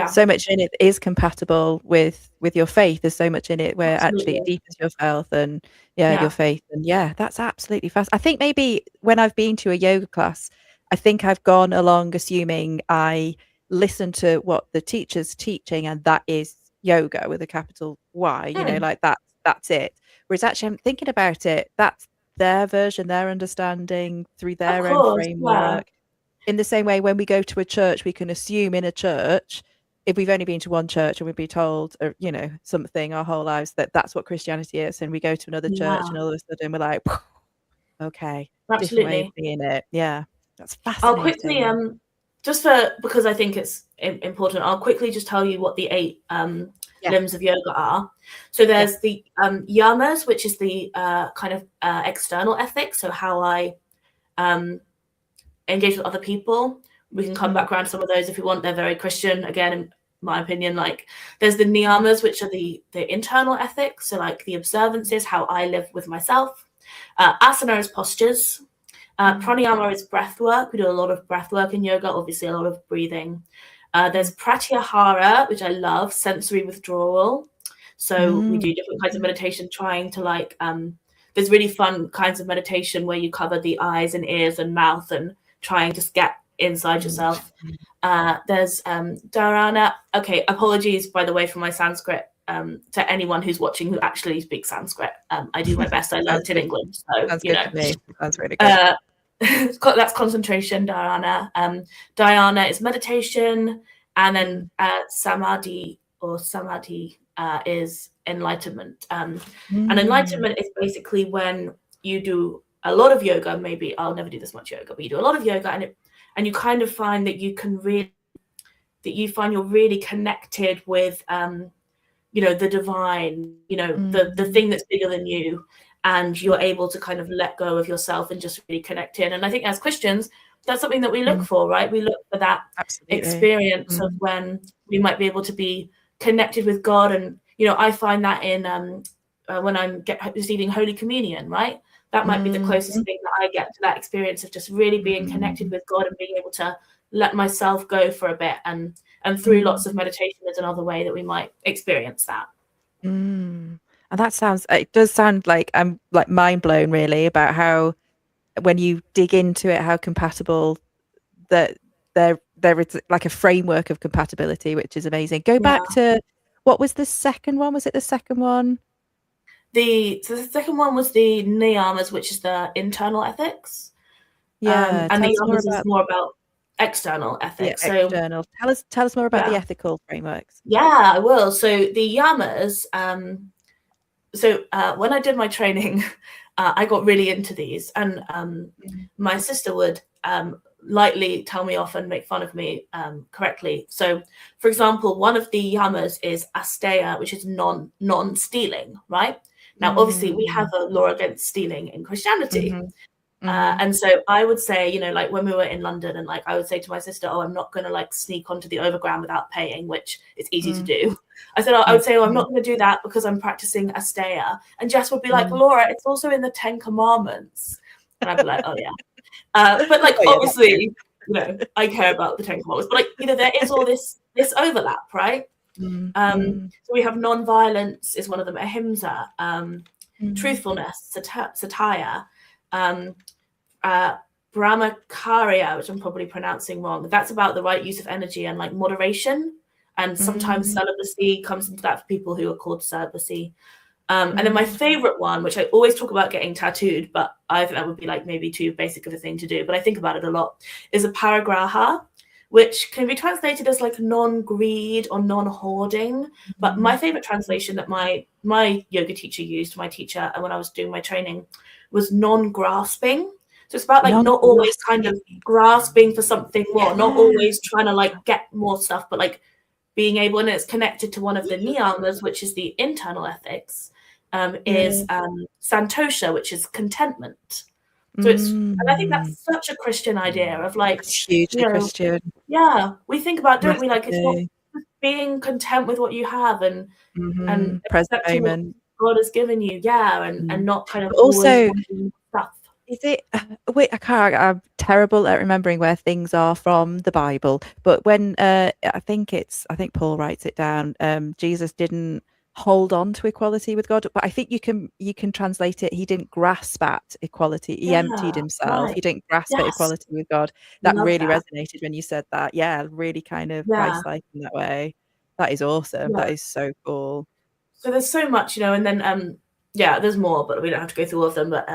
So much in it is compatible with your faith. There's so much in it where actually it deepens your faith and your faith. And that's absolutely fast. I think maybe when I've been to a yoga class, I think I've gone along assuming I listen to what the teacher's teaching, and that is yoga with a capital Y, like that's it. Whereas actually I'm thinking about it, that's their version, their understanding through their own framework. In the same way, when we go to a church, we can assume in a church, if we've only been to one church and we've been told, something our whole lives, that's what Christianity is, and we go to another church and all of a sudden we're like, okay, different way of being it. Yeah, that's fascinating. I'll quickly, because I think it's important, I'll quickly just tell you what the 8 limbs of yoga are. So there's the yamas, which is the kind of external ethics, so how I engage with other people. We can come back around to some of those if we want. They're very Christian, again, in my opinion. Like there's the niyamas, which are the internal ethics, so like the observances, how I live with myself. Asana is postures. Pranayama is breath work. We do a lot of breath work in yoga, obviously a lot of breathing. There's pratyahara, which I love, sensory withdrawal. So we do different kinds of meditation, trying to there's really fun kinds of meditation where you cover the eyes and ears and mouth and trying to get inside yourself. There's dharana. Okay, apologies, by the way, for my Sanskrit to anyone who's watching who actually speaks Sanskrit. I do my best. I learned in England. So, sounds good to me. Sounds really good. That's concentration, dharana. Dhyana is meditation. And then samadhi is enlightenment. And enlightenment is basically when you do a lot of yoga. Maybe I'll never do this much yoga, but you do a lot of yoga, and you kind of find that you're really connected with the divine, the thing that's bigger than you, and you're able to kind of let go of yourself and just really connect in. And I think as Christians, that's something that we look for, right? We look for that experience of when we might be able to be connected with God. And I find that in when I'm receiving Holy Communion, right? That might be the closest thing that I get to that experience of just really being connected with God and being able to let myself go for a bit. And through lots of meditation is another way that we might experience that. And it does sound like I'm like mind blown really about how when you dig into it, how compatible that there is like a framework of compatibility, which is amazing. Go back to what was the second one? Was it the second one? The second one was the niyamas, which is the internal ethics. Yeah, and tell us niyamas is more about external ethics. Yeah, external. Tell us more about the ethical frameworks. Yeah, I will. So the yamas. When I did my training, I got really into these, and my sister would lightly tell me off and make fun of me correctly. So, for example, one of the yamas is asteya, which is non-stealing, right? Now, obviously, we have a law against stealing in Christianity. And so I would say, you know, like when we were in London, and like I would say to my sister, oh, I'm not going to like sneak onto the overground without paying, which is easy to do. I said, I would say, oh, I'm not going to do that because I'm practicing asteya. And Jess would be like, Laura, it's also in the 10 Commandments. And I'd be like, oh, yeah. But like, obviously, you know, I care about the 10 Commandments. But like, you know, there is all this overlap, right? So we have non-violence is one of them, ahimsa, truthfulness, satire, brahmacharya, which I'm probably pronouncing wrong. That's about the right use of energy and like moderation. And sometimes celibacy comes into that for people who are called celibacy. And then my favorite one, which I always talk about getting tattooed, but I think that would be like maybe too basic of a thing to do, but I think about it a lot, is a parigraha, which can be translated as like non-greed or non-hoarding. But my favorite translation that my yoga teacher used, my teacher, and when I was doing my training, was non-grasping. So it's about like not always kind of grasping for something more, not always trying to like get more stuff, but like being able, and it's connected to one of the niyamas, which is the internal ethics, is santosha, which is contentment. So it's, and I think that's such a Christian idea of like, it's hugely Christian. Yeah, we think about, don't we? Like, it's not being content with what you have and present moment God has given you, and not kind of also stuff. Is it? Wait, I'm terrible at remembering where things are from the Bible. But when I think Paul writes it down. Jesus didn't hold on to equality with God, but I think you can translate it. He didn't grasp at equality. He emptied himself. Right. He didn't grasp at equality with God. That really resonated when you said that. Yeah, really kind of Christ-like in that way. That is awesome. That is so cool. So there's so much, you know, and then there's more, but we don't have to go through all of them. But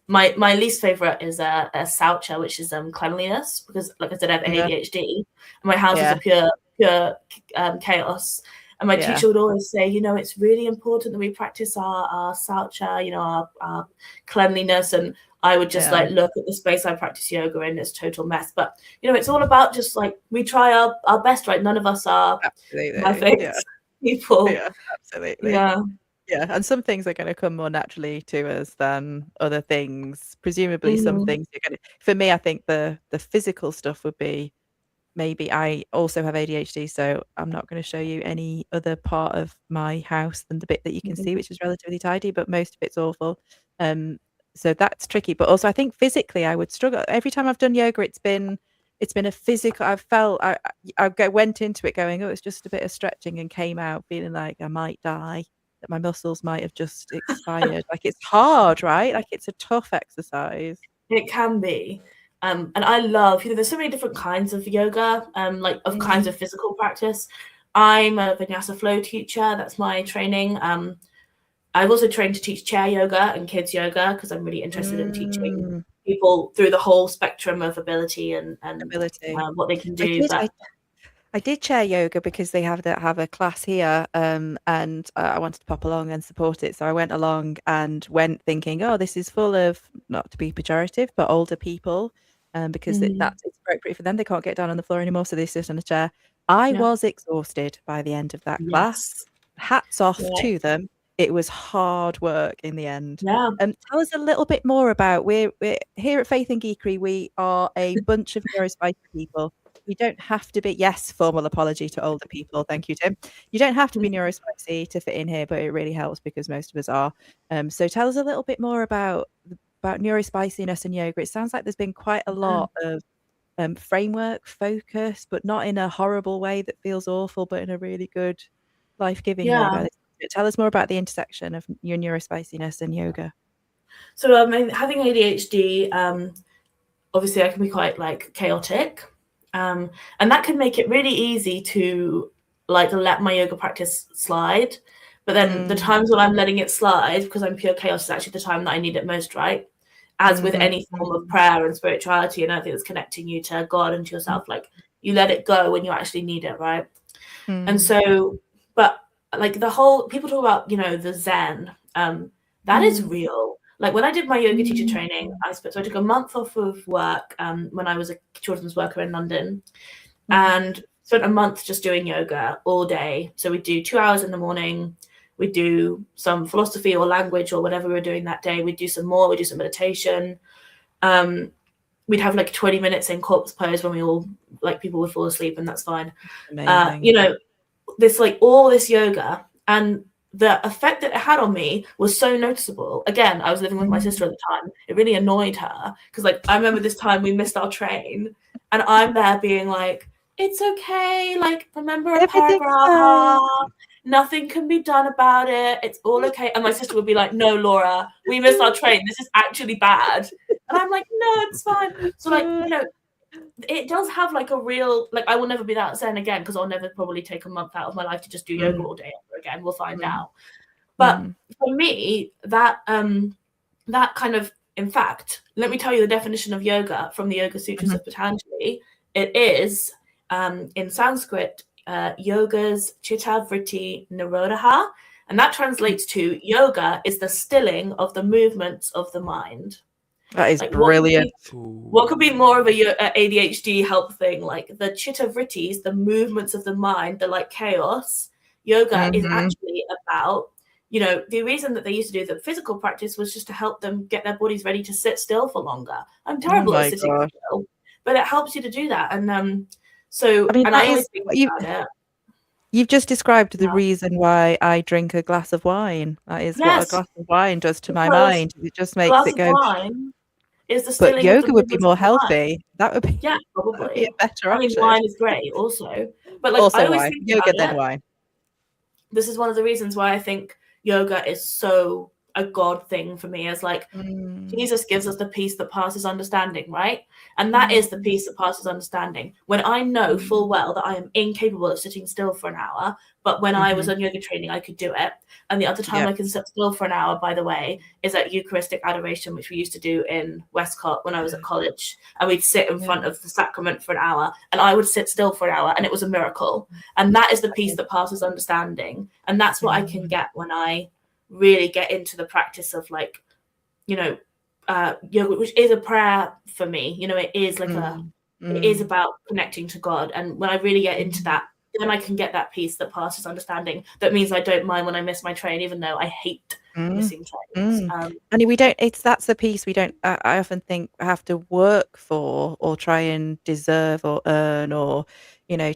my least favorite is a saucha, which is cleanliness, because like I said, I have ADHD, and my house is a pure chaos. And my teacher would always say, you know, it's really important that we practice our saucha, you know, our cleanliness. And I would just like look at the space I practice yoga in, it's total mess. But you know, it's all about just like we try our best, right? None of us are perfect people. Yeah, absolutely. Yeah, and some things are going to come more naturally to us than other things. Presumably, some things are going to. For me, I think the physical stuff would be maybe. I also have ADHD, so I'm not going to show you any other part of my house than the bit that you can see, which is relatively tidy, but most of it's awful. So that's tricky. But also, I think physically, I would struggle. Every time I've done yoga, it's been a physical. I felt I went into it going, oh, it's just a bit of stretching, and came out feeling like I might die. That my muscles might have just expired. Like it's hard, right? Like it's a tough exercise. It can be. And I love, you know, there's so many different kinds of yoga, like of kinds of physical practice. I'm a Vinyasa flow teacher. That's my training. I've also trained to teach chair yoga and kids yoga because I'm really interested in teaching people through the whole spectrum of ability and what they can do. I did chair yoga because they have a class here, and I wanted to pop along and support it. So I went along and went thinking, oh, this is full of, not to be pejorative, but older people, because that's appropriate for them. They can't get down on the floor anymore, so they sit on a chair. I was exhausted by the end of that class. Hats off to them. It was hard work in the end. Yeah. Tell us a little bit more about, we're here at Faith and Geekery. We are a bunch of neurospicy people. You don't have to be, formal apology to older people. Thank you, Tim. You don't have to be neurospicy to fit in here, but it really helps because most of us are. So tell us a little bit more about neurospiciness and yoga. It sounds like there's been quite a lot of framework focus, but not in a horrible way that feels awful, but in a really good, life-giving way by the Tell us more about the intersection of your neurospiciness and yoga. So having ADHD, obviously I can be quite like chaotic, and that can make it really easy to like let my yoga practice slide. But then the times when I'm letting it slide because I'm pure chaos is actually the time that I need it most, right? As with any form of prayer and spirituality and anything that's connecting you to God and to yourself, like you let it go when you actually need it, right? And so, but like the whole people talk about, you know, the Zen, that is real. Like when I did my yoga teacher training, I took a month off of work when I was a children's worker in London, and spent a month just doing yoga all day. So we do 2 hours in the morning. We do some philosophy or language or whatever we were doing that day. We do some more. We do some meditation. We'd have like 20 minutes in corpse pose when we all like people would fall asleep, and that's fine. You know, this like all this yoga, and the effect that it had on me was so noticeable. Again, I was living with my sister at the time. It really annoyed her because like I remember this time we missed our train, and I'm there being like, it's okay, like remember a paragraph, nothing can be done about it, it's all okay. And my sister would be like, no, Laura, we missed our train, this is actually bad. And I'm like, no, it's fine. So like, you know, it does have like a real, like I will never be that Zen again because I'll never probably take a month out of my life to just do yoga all day ever again. We'll find out. But for me, that that kind of, in fact, let me tell you the definition of yoga from the Yoga Sutras of Patanjali. It is in Sanskrit, yoga's chitta vritti nirodha, and that translates to yoga is the stilling of the movements of the mind. That is like, brilliant. What could be more of a ADHD help thing? Like the chitta vrittis, the movements of the mind, the like chaos. Yoga is actually about, you know, the reason that they used to do the physical practice was just to help them get their bodies ready to sit still for longer. I'm terrible at sitting still, but it helps you to do that. And so, I mean, and I always think about it. You've just described the reason why I drink a glass of wine. That is what a glass of wine does to my mind. It just makes it go. Wine is the but yoga would be more healthy. That would be probably be a better option. I mean, wine is great also, but like also I always wine. think Yoga then wine. This is one of the reasons why I think yoga is so a God thing for me, as like Jesus gives us the peace that passes understanding, right? And that is the peace that passes understanding. When I know full well that I am incapable of sitting still for an hour, but when I was on yoga training, I could do it. And the other time I can sit still for an hour, by the way, is at Eucharistic adoration, which we used to do in Westcott when I was at college. And we'd sit in front of the sacrament for an hour, and I would sit still for an hour, and it was a miracle. And that is the peace that passes understanding. And that's what I can get when I really get into the practice of, like, you know, yoga, which is a prayer for me. You know, it is like it is about connecting to God. And when I really get into that, then I can get that peace that passes understanding. That means I don't mind when I miss my train, even though I hate missing trains. And we don't. That's the piece we don't. I often think have to work for, or try and deserve, or earn, or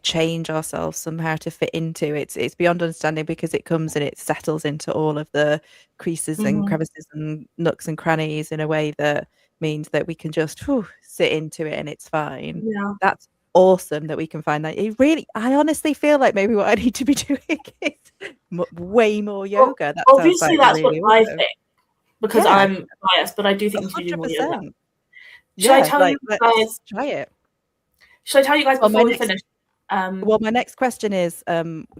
change ourselves somehow to fit into. It's beyond understanding, because it comes and it settles into all of the creases and crevices and nooks and crannies in a way that means that we can just sit into it and it's fine. Yeah, that's awesome that we can find that. I honestly feel like maybe what I need to be doing is way more yoga. Well, obviously that's really what awesome. I think, because I'm biased, but I do think you should do more yoga. Should I tell you guys? Try it. Should I tell you guys before we finish? Well, my next question is,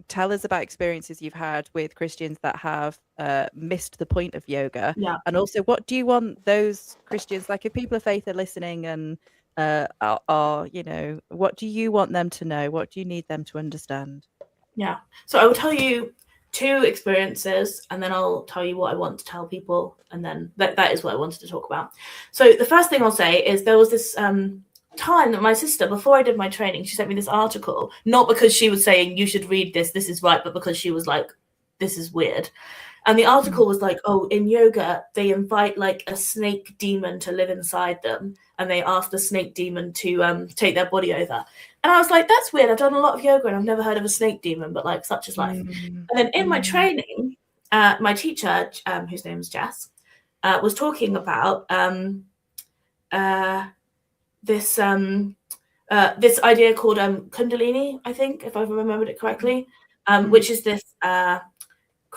tell us about experiences you've had with Christians that have missed the point of yoga. Yeah. And also, what do you want those Christians, like if people of faith are listening and what do you want them to know? What do you need them to understand? Yeah. So I will tell you 2 experiences, and then I'll tell you what I want to tell people. And then that is what I wanted to talk about. So the first thing I'll say is there was this time that my sister, before I did my training, she sent me this article, not because she was saying you should read this is right, but because she was like, this is weird. And the article was like, oh, in yoga they invite like a snake demon to live inside them, and they ask the snake demon to take their body over. And I was like, that's weird, I've done a lot of yoga and I've never heard of a snake demon, but like, such is life. And then in my training, my teacher, whose name is Jess, was talking about this idea called Kundalini, I think, if I've remembered it correctly, which is this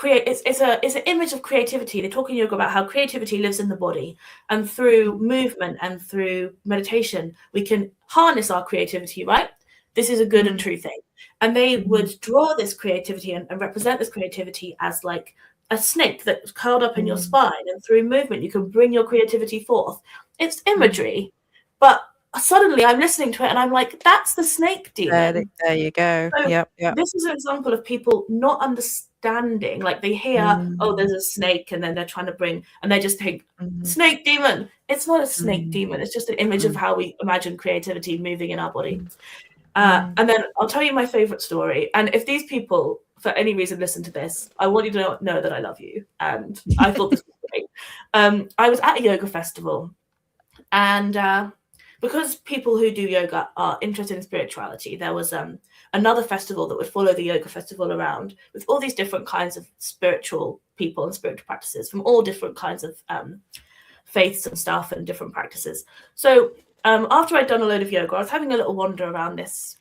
it's an image of creativity. They talk in yoga about how creativity lives in the body, and through movement and through meditation we can harness our creativity, right? This is a good and true thing. And they would draw this creativity and represent this creativity as like a snake that's curled up in your spine, and through movement you can bring your creativity forth. It's imagery, but suddenly I'm listening to it and I'm like, that's the snake demon. There you go. So Yep. this is an example of people not understanding. Like they hear, oh, there's a snake, and then they're trying to bring, and they just think, snake demon. It's not a snake demon. It's just an image of how we imagine creativity moving in our body. And then I'll tell you my favorite story. And if these people, for any reason, listen to this, I want you to know that I love you. And I thought this was great. I was at a yoga festival, and because people who do yoga are interested in spirituality, there was another festival that would follow the yoga festival around with all these different kinds of spiritual people and spiritual practices from all different kinds of faiths and stuff and different practices. So after I'd done a load of yoga, I was having a little wander around this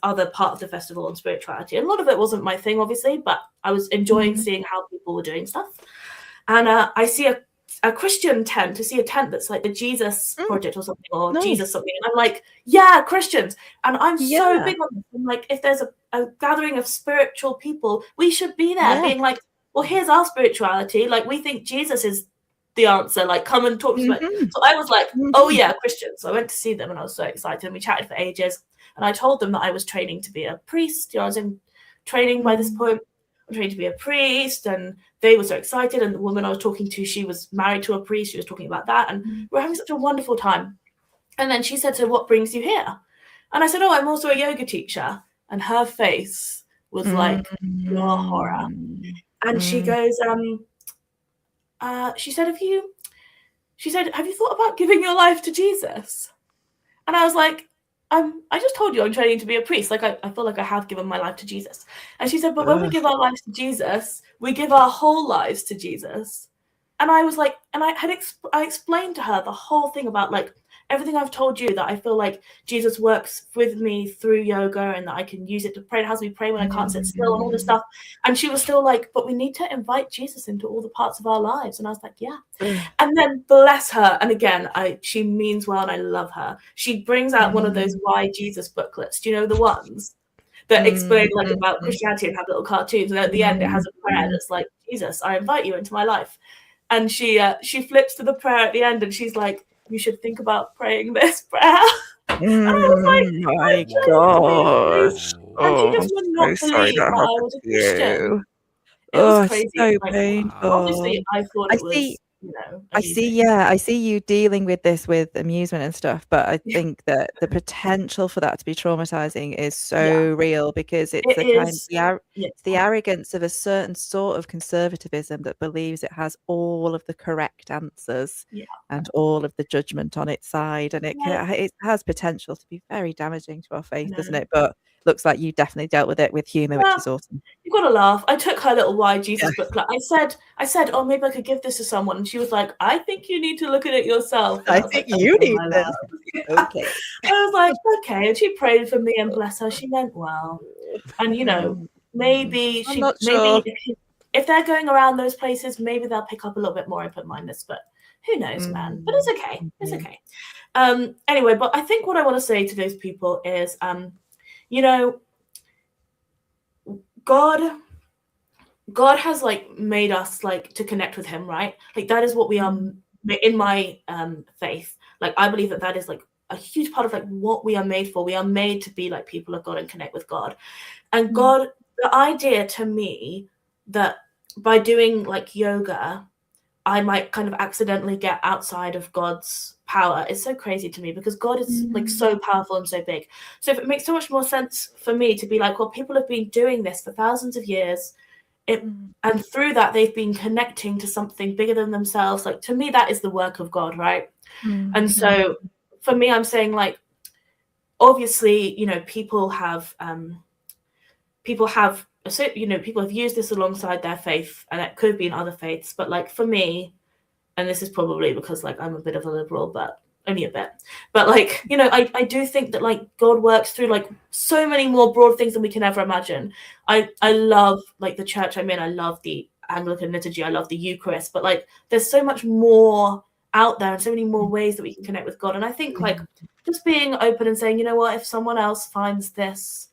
other part of the festival on spirituality. And a lot of it wasn't my thing, obviously, but I was enjoying seeing how people were doing stuff. And I see a Christian tent, to see a tent that's like the Jesus Project or something, or Jesus something. And I'm like, yeah, Christians. And I'm so big on this. I'm like, if there's a gathering of spiritual people, we should be there being like, well, here's our spirituality. Like, we think Jesus is the answer. Like, come and talk to us. So I was like, oh yeah, Christians. So I went to see them and I was so excited. And we chatted for ages. And I told them that I was training to be a priest. I was in training by this point. I'm trained to be a priest, and they were so excited. And the woman I was talking to, she was married to a priest. She was talking about that, and we were having such a wonderful time. And then she said, so what brings you here? And I said, oh, I'm also a yoga teacher. And her face was like pure horror. And she goes, she said, have you thought about giving your life to Jesus? And I was like, I just told you I'm training to be a priest. Like, I feel like I have given my life to Jesus. And she said, but when we give our lives to Jesus, we give our whole lives to Jesus. And I was like, and I explained to her the whole thing about like everything I've told you, that I feel like Jesus works with me through yoga and that I can use it to pray. It helps me pray when I can't sit still and all this stuff. And she was still like, but we need to invite Jesus into all the parts of our lives. And I was like, yeah. And then bless her. And again, she means well and I love her. She brings out one of those Why Jesus booklets. Do you know the ones that explain like about Christianity and have little cartoons? And at the end, it has a prayer that's like, Jesus, I invite you into my life. And she flips to the prayer at the end and she's like, you should think about praying this prayer. And I was like, my gosh. And she just would not believe that I was a Christian. It was crazy. So painful. Obviously, I thought it was, I see you dealing with this with amusement and stuff, but I think that the potential for that to be traumatizing is so real, because it's the arrogance of a certain sort of conservatism that believes it has all of the correct answers and all of the judgment on its side, and it has potential to be very damaging to our faith, doesn't it? But looks like you definitely dealt with it with humor, which is awesome. You've got to laugh. I took her little Why Jesus booklet. I said, oh, maybe I could give this to someone. And she was like, I think you need to look at it yourself. And I think you need this. Okay. I was like, okay. And she prayed for me, and bless her, she meant well. And, maybe if they're going around those places, maybe they'll pick up a little bit more open-mindedness. But who knows, man? But it's okay. It's okay. Anyway, but I think what I want to say to those people is, God has like made us like to connect with him, right? Like that is what we are in my faith. Like I believe that is like a huge part of like what we are made for. We are made to be like people of God and connect with God. And God, the idea to me that by doing like yoga, I might kind of accidentally get outside of God's power is so crazy to me, because God is like so powerful and so big. So if it makes so much more sense for me to be like, well, people have been doing this for thousands of years, and through that they've been connecting to something bigger than themselves. Like to me, that is the work of God, right? And so for me, I'm saying like, obviously, people have used this alongside their faith, and it could be in other faiths. But like for me, and this is probably because like I'm a bit of a liberal, but only a bit, but like, you know, I do think that like God works through like so many more broad things than we can ever imagine. I love like the church I'm in. I love the Anglican liturgy. I love the Eucharist, but like there's so much more out there and so many more ways that we can connect with God. And I think like just being open and saying, you know what, if someone else finds this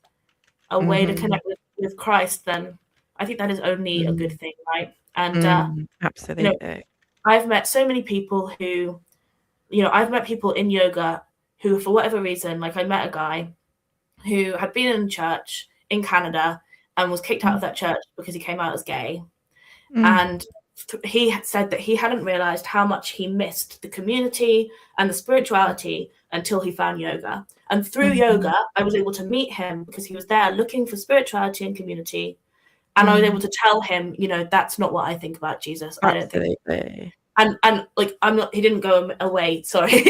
a way to connect with Christ, then I think that is only a good thing, right? And absolutely. you know, I've met so many people who, you know, I've met people in yoga who, for whatever reason, like I met a guy who had been in church in Canada and was kicked out of that church because he came out as gay. And he said that he hadn't realized how much he missed the community and the spirituality until he found yoga. And through yoga, I was able to meet him because he was there looking for spirituality and community. And I was able to tell him, you know, that's not what I think about Jesus. I don't think. And like, I'm not, he didn't go away. Sorry.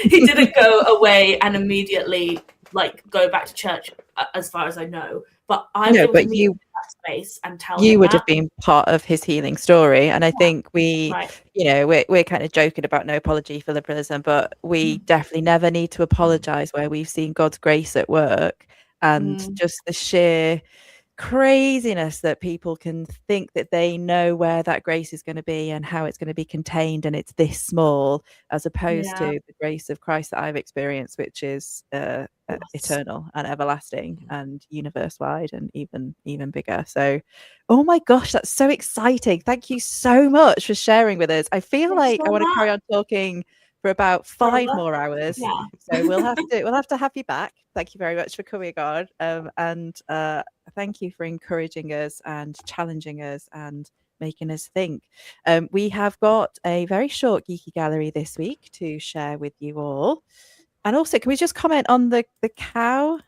He didn't go away and immediately like go back to church as far as I know. But I was able to meet him in that space and tell him you would have been part of his healing story. And I think we, you know, we're kind of joking about no apology for liberalism, but we definitely never need to apologize where we've seen God's grace at work and just the sheer craziness that people can think that they know where that grace is going to be and how it's going to be contained, and it's this small, as opposed to the grace of Christ that I've experienced, which is eternal and everlasting and universe wide and even bigger. So oh my gosh, that's so exciting. Thank you so much for sharing with us. I feel like I want to carry on talking for about 5 more hours. So we'll have to have you back. Thank you very much for coming on, and thank you for encouraging us and challenging us and making us think. We have got a very short Geeky Gallery this week to share with you all. And also, can we just comment on the cow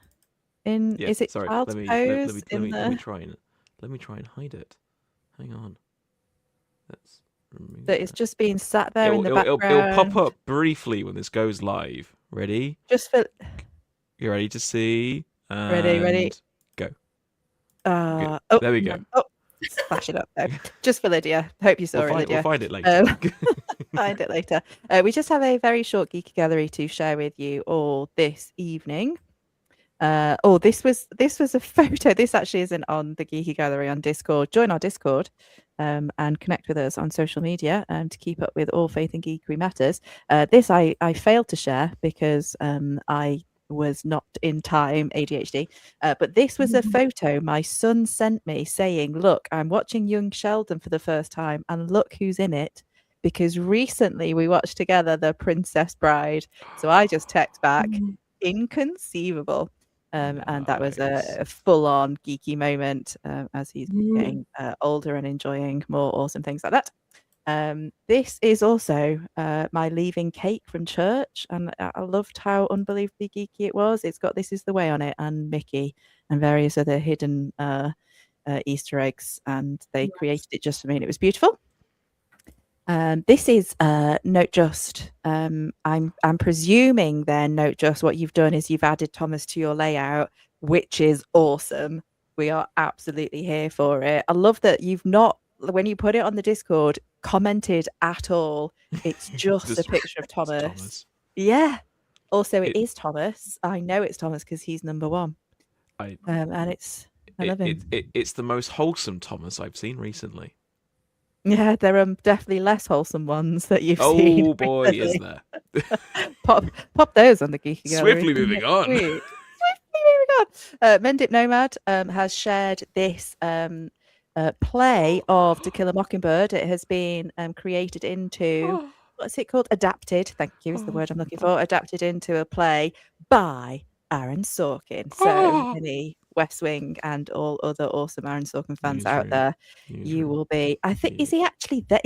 in is it child's pose? Let me try and hide it. Hang on. That it's just being sat there in the background. It'll pop up briefly when this goes live. Ready? Just for you ready to see? Ready. Go. There we go. Flash it up though. Just for Lydia. Hope you saw it, Lydia. We'll find it later. Find it later. We just have a very short Geeky Gallery to share with you all this evening. This was a photo. This actually isn't on the Geeky Gallery on Discord. Join our Discord and connect with us on social media to keep up with all faith and geekery matters. This I failed to share because I was not in time, ADHD. But this was a photo my son sent me saying, look, I'm watching Young Sheldon for the first time and look who's in it. Because recently we watched together The Princess Bride. So I just text back, inconceivable. And that was a full-on geeky moment as he's getting older and enjoying more awesome things like that. This is also my leaving cake from church, and I loved how unbelievably geeky it was. It's got This Is the Way on it and Mickey and various other hidden Easter eggs, and they created it just for me, and it was beautiful. This is Note Just. I'm presuming then, Note Just, what you've done is you've added Thomas to your layout, which is awesome. We are absolutely here for it. I love that you've not, when you put it on the Discord, commented at all. It's just a picture of Thomas. Yeah. Also, it is Thomas. I know it's Thomas because he's number one. And I love him. It's the most wholesome Thomas I've seen recently. Yeah, there are definitely less wholesome ones that you've seen. Oh boy, is there! pop those on the Geeky Gallery. Swiftly moving on. Mendip Nomad has shared this play of To Kill a Mockingbird. It has been created into what's it called? Adapted. Thank you, is the word I'm looking for. Adapted into a play by Aaron Sorkin. So many West Wing and all other awesome Aaron Sorkin fans out there. You will be. I think is he actually there?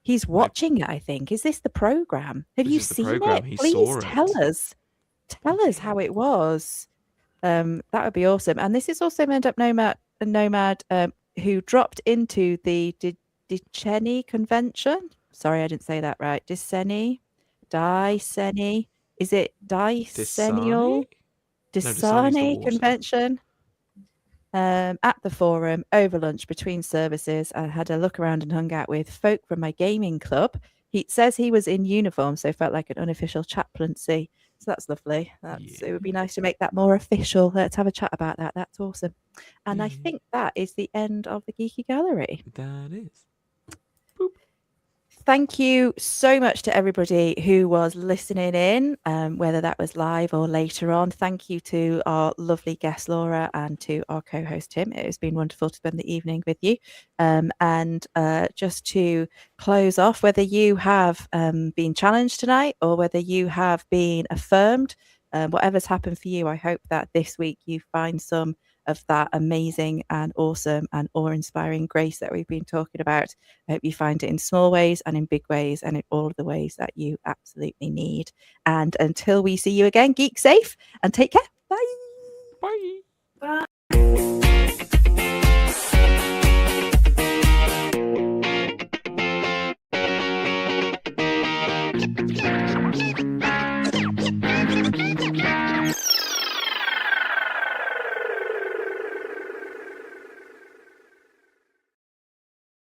He's watching it, I think. Is this the program? Have you seen it? Please tell us. Tell us how it was. That would be awesome. And this is also Mendip Nomad who dropped into the Diceni convention. Sorry, I didn't say that right. Diceni. Is it Decennial? Disani convention at the forum over lunch between services. I had a look around and hung out with folk from my gaming club He says he was in uniform, so felt like an unofficial chaplaincy. So that's lovely. It would be nice to make that more official. Let's have a chat about that. That's awesome. And I think that is the end of the Geeky Gallery. That is. Thank you so much to everybody who was listening in, whether that was live or later on. Thank you to our lovely guest Laura and to our co-host Tim. It has been wonderful to spend the evening with you. And just to close off, whether you have been challenged tonight or whether you have been affirmed, whatever's happened for you, I hope that this week you find some of that amazing and awesome and awe-inspiring grace that we've been talking about. I hope you find it in small ways and in big ways and in all of the ways that you absolutely need. And until we see you again, geek safe and take care. Bye. Bye. Bye.